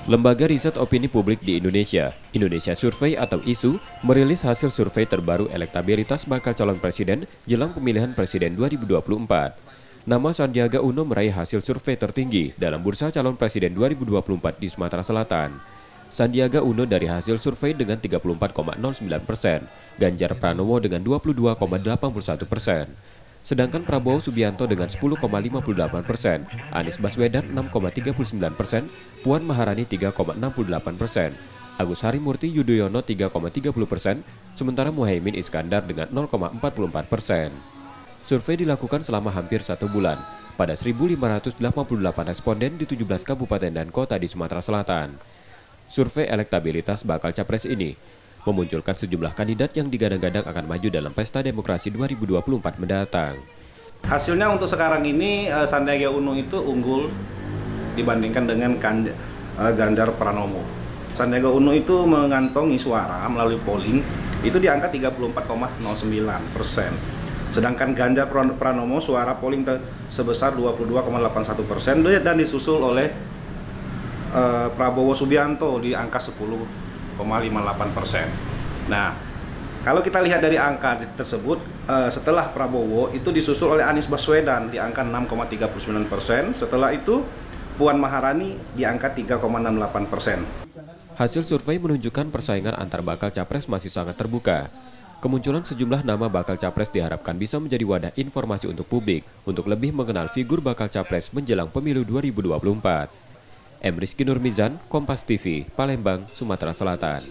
Lembaga Riset Opini Publik di Indonesia, Indonesia Survey atau ISU, merilis hasil survei terbaru elektabilitas bakal calon presiden jelang pemilihan presiden 2024. Nama Sandiaga Uno meraih hasil survei tertinggi dalam bursa calon presiden 2024 di Sumatera Selatan. Sandiaga Uno dari hasil survei dengan 34,09%, Ganjar Pranowo dengan 22,81%. Sedangkan Prabowo Subianto dengan 10,58%, Anies Baswedan 6,39%, Puan Maharani 3,68%, Agus Harimurti Yudhoyono 3,30%, sementara Muhaimin Iskandar dengan 0,44%. Survei dilakukan selama hampir 1 bulan pada 1.588 responden di 17 kabupaten dan kota di Sumatera Selatan. Survei elektabilitas bakal capres ini memunculkan sejumlah kandidat yang digadang-gadang akan maju dalam pesta demokrasi 2024 mendatang. Hasilnya untuk sekarang ini Sandiaga Uno itu unggul dibandingkan dengan Ganjar Pranowo. Sandiaga Uno itu mengantongi suara melalui polling itu di angka 34,09%. Sedangkan Ganjar Pranowo suara polling sebesar 22,81% dan disusul oleh Prabowo Subianto di angka 10,58%. Nah, kalau kita lihat dari angka tersebut, setelah Prabowo itu disusul oleh Anies Baswedan di angka 6,39%. Setelah itu Puan Maharani di angka 3,68%. Hasil survei menunjukkan persaingan antar bakal capres masih sangat terbuka. Kemunculan sejumlah nama bakal capres diharapkan bisa menjadi wadah informasi untuk publik untuk lebih mengenal figur bakal capres menjelang pemilu 2024. M. Rizky Nurmizan, Kompas TV, Palembang, Sumatera Selatan.